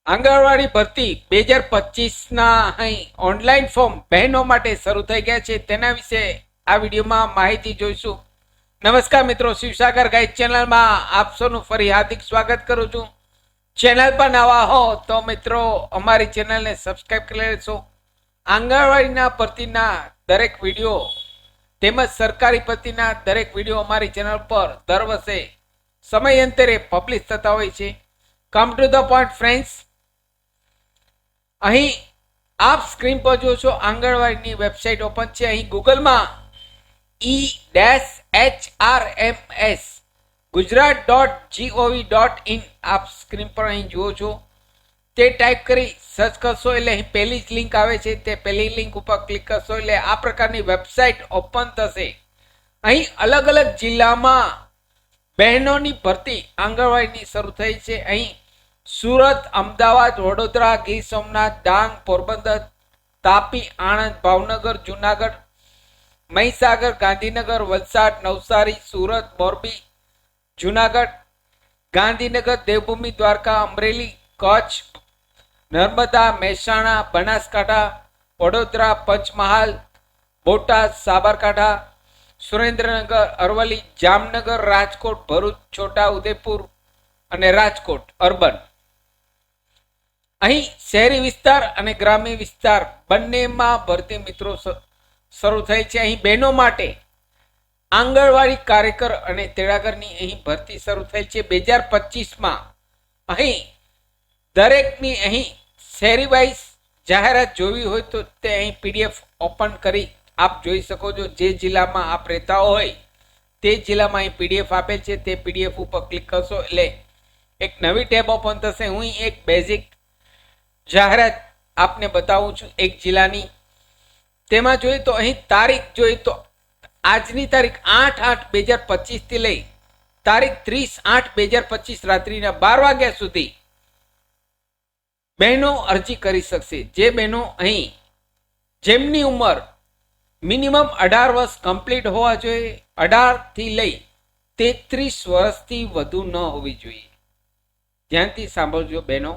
આંગણવાડી ભરતી 2025ના અહીં online form બહેનો માટે શરૂ થઈ ગયા છે. તેના વિશે આ વિડીયોમાં માહિતી જોઈશું. નમસ્કાર મિત્રો, શિવસાગર ગાઈડ ચેનલમાં આપ સૌનું ફરી હાર્દિક સ્વાગત કરું છું. ચેનલ પર નવા હો તો મિત્રો અમારી ચેનલને સબસ્ક્રાઈબ કરી લેશો. આંગણવાડીના ભરતીના દરેક વિડીયો તેમજ સરકારી ભરતીના દરેક વિડીયો અમારી ચેનલ પર દર વર્ષે સમયાંતરે પબ્લિશ થતા હોય છે. Come to the point friends, અહીં આપ સ્ક્રીન પર જોશો આંગણવાડીની વેબસાઇટ ઓપન છે. અહીં ગૂગલમાં E-HRMS gujarat.gov.in આપ સ્ક્રીન પર અહીં જુઓ છો. તે ટાઈપ કરી સર્ચ કરશો એટલે અહીં પહેલી જ લિંક આવે છે. તે પહેલી લિંક ઉપર ક્લિક કરશો એટલે આ પ્રકારની વેબસાઇટ ઓપન થશે. અહીં અલગ અલગ જિલ્લામાં બહેનોની ભરતી આંગણવાડીની શરૂ થઈ છે. અહીં સુરત, અમદાવાદ, વડોદરા, ગીર સોમનાથ, ડાંગ, પોરબંદર, તાપી, આણંદ, ભાવનગર, જુનાગઢ, મહીસાગર, ગાંધીનગર, વલસાડ, નવસારી, સુરત, મોરબી, જુનાગઢ, ગાંધીનગર, દેવભૂમિ, દ્વારકા, અમરેલી, કચ્છ, નર્મદા, મહેસાણા, બનાસકાંઠા, વડોદરા, પંચમહાલ, બોટાદ, સાબરકાંઠા, સુરેન્દ્રનગર, અરવલ્લી, જામનગર, રાજકોટ, ભરૂચ, છોટા ઉદેપુર અને રાજકોટ અર્બન. અહીં શહેરી વિસ્તાર અને ગ્રામ્ય વિસ્તાર બંનેમાં ભરતી મિત્રો શરૂ થઈ છે. અહીં બહેનો માટે આંગણવાડી કાર્યકર અને તેડાગરની અહીં ભરતી શરૂ થઈ છે 2025માં. અહીં દરેકની અહીં શહેરી વાઇઝ જાહેરાત જોવી હોય તો તે અહીં PDF ઓપન કરી આપ જોઈ શકો છો. જે જિલ્લામાં આપ રહેતા હોય તે જિલ્લામાં અહીં PDF આપેલ છે. તે PDF ઉપર ક્લિક કરશો એટલે એક નવી ટેબ ઓપન થશે. હું એક બેઝિક જાહેરાત આપને બતાવું છું એક જિલ્લાની. તેમાં જોઈએ તો અહીં તારીખ જોઈએ તો આજની તારીખ 8/8/2025 થી લઈ તારીખ 30/8/2025 રાત્રિના 12 વાગ્યા સુધી બહેનો અરજી કરી શકશે. જે બહેનો અહીં જેમની ઉંમર મિનિમમ 18 વર્ષ કમ્પ્લીટ હોવા જોઈએ, 18 થી લઈ 33 વર્ષથી વધુ ન હોવી જોઈએ. ધ્યાનથી સાંભળજો બહેનો,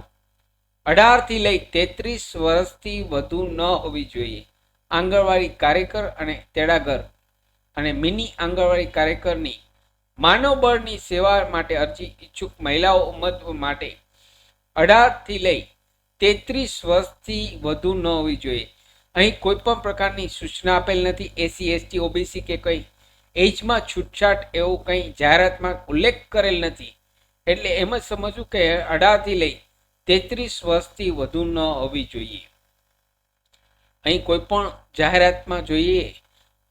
18 થી લઈ 33 વર્ષથી વધુ ન હોવી જોઈએ. આંગણવાડી કાર્યકર અને તેડાગર અને મિની આંગણવાડી કાર્યકરની માનવબળની સેવા માટે અરજી ઈચ્છુક મહિલાઓ ઉંમર માટે 18 થી લઈ 33 વર્ષથી વધુ ન હોવી જોઈએ. અહીં કોઈ પણ પ્રકારની સૂચના આપેલ નથી. SC ST OBC કે કંઈ એજમાં છૂટછાટ એવું કંઈ જાહેરાતમાં ઉલ્લેખ કરેલ નથી. એટલે એમ જ સમજવું કે 18 થી લઈ 33 વર્ષથી વધુ ન હોવી જોઈએ. અહીં કોઈ પણ જાહેરાતમાં જોઈએ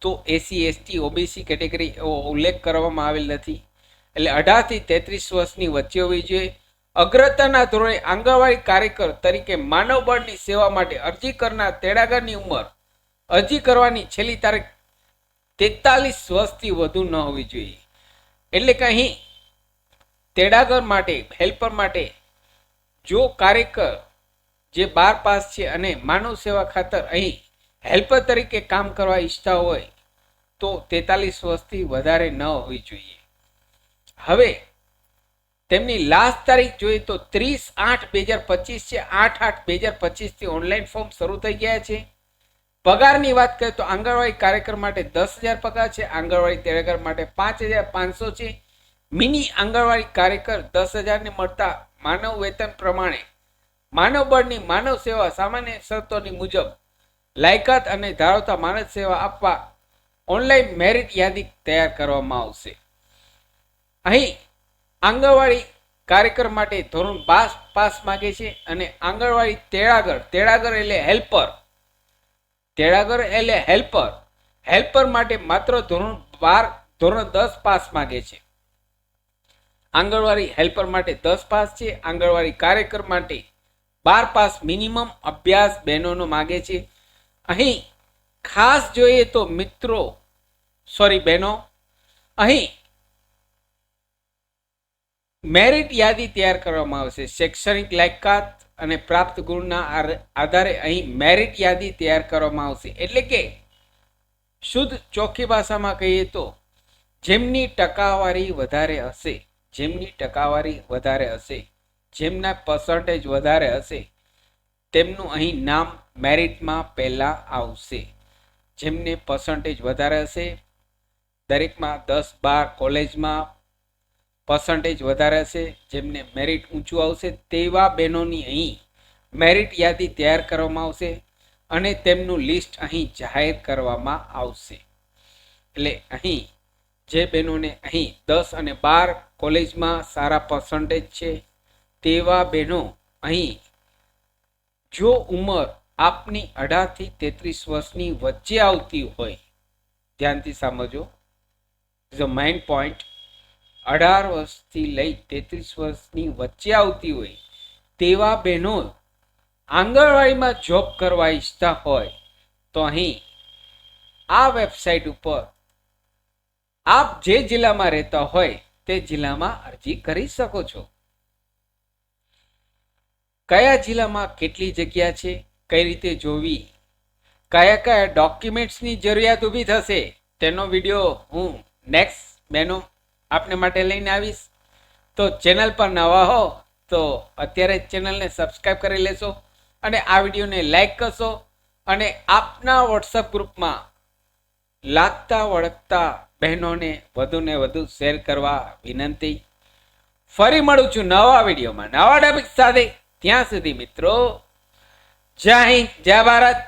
તો SC ST OBC કેટેગરી એવો ઉલ્લેખ કરવામાં આવેલ નથી. એટલે 18 થી 33 વર્ષની વચ્ચે હોવી જોઈએ. અગ્રતાના ધોરણે આંગણવાડી કાર્યકર તરીકે માનવબળની સેવા માટે અરજી કરનાર તેડાગરની ઉંમર અરજી કરવાની છેલ્લી તારીખ 43 વર્ષથી વધુ ન હોવી જોઈએ. એટલે કે અહીં તેડાગર માટે, હેલ્પર માટે જો કાર્યકર જે 12 પાસ છે અને માનવ સેવા ખાતર અહીં હેલ્પર તરીકે કામ કરવા ઈચ્છતા હોય તો 43 વર્ષથી વધારે ન હોવી જોઈએ. હવે તેમની લાસ્ટ તારીખ જોઈએ તો 30/8/2025 છે. 8/8/2025 થી ઓનલાઈન ફોર્મ શરૂ થઈ ગયા છે. પગારની વાત કરીએ તો આંગણવાડી કાર્યકર માટે 10,000 પગાર છે. આંગણવાડી તેડાગર માટે 5,500 છે. મિની આંગણવાડી કાર્યકર 10,000 ને મળતા માનવ વેતન પ્રમાણે માનવબળની માનવ સેવા સામાન્ય શરતોની મુજબ લાયકાત અને ધરાવતા માનવ સેવા આપવા ઓનલાઈન મેરિટ યાદી તૈયાર કરવામાં આવશે. અહીં આંગણવાડી કાર્યકર માટે ધોરણ 12 પાસ માંગે છે અને આંગણવાડી તેડાગર એટલે હેલ્પર માટે માત્ર ધોરણ 12 ધોરણ 10 પાસ માંગે છે. આંગણવાડી હેલ્પર માટે 10 પાસ છે. આંગણવાડી કાર્યકર માટે 12 પાસ મિનિમમ અભ્યાસ બહેનોનો માંગે છે. અહીં ખાસ જોઈએ તો બહેનો, અહીં મેરિટ યાદી તૈયાર કરવામાં આવશે. શૈક્ષણિક લાયકાત અને પ્રાપ્ત ગુણના આધારે અહીં મેરિટ યાદી તૈયાર કરવામાં આવશે. એટલે કે શુદ્ધ ચોખ્ખી ભાષામાં કહીએ તો જેમની ટકાવારી વધારે હશે જેમના પર્સન્ટેજ વધારે હશે તેમનું અહીં નામ મેરિટમાં પહેલાં આવશે. જેમને પર્સન્ટેજ વધારે હશે, દરેકમાં 10-12 કોલેજમાં પર્સન્ટેજ વધારે હશે, જેમને મેરિટ ઊંચું આવશે તેવા બહેનોની અહીં મેરિટ યાદી તૈયાર કરવામાં આવશે અને તેમનું લિસ્ટ અહીં જાહેર કરવામાં આવશે. એટલે અહીં જે બહેનોને અહીં 10 અને 12 કોલેજમાં સારા પર્સન્ટેજ છે તેવા બહેનો અહીં જો ઉંમર આપની 18 થી 33 વર્ષની વચ્ચે આવતી હોય, ધ્યાનથી સમજો, ધ મેઇન પોઈન્ટ, 18 વર્ષથી લઈ 33 વર્ષની વચ્ચે આવતી હોય તેવા બહેનો આંગણવાડીમાં જોબ કરવા ઈચ્છતા હોય તો અહીં આ વેબસાઇટ ઉપર આપ જે જિલ્લામાં રહેતા હોય તે જિલ્લામાં અરજી કરી શકો છો. કયા જિલ્લામાં કેટલી જગ્યા છે, કઈ રીતે જોવી, કયા કયા ડોક્યુમેન્ટ્સની જરૂરિયાત ઊભી થશે તેનો વિડીયો હું નેક્સ્ટ બહેનો આપને માટે લઈને આવીશ. તો ચેનલ પર નવા હો તો અત્યારે જ ચેનલને સબસ્ક્રાઈબ કરી લેશો અને આ વિડીયોને લાઈક કરશો અને આપના વોટ્સઅપ ગ્રુપમાં લાગતા વળગતા બહેનોને વધુને વધુ શેર કરવા વિનંતી. ફરી મળું છું નવા વિડીયોમાં નવા ટોપિક સાથે. ત્યાં સુધી મિત્રો, જય હિન્દ, જય ભારત.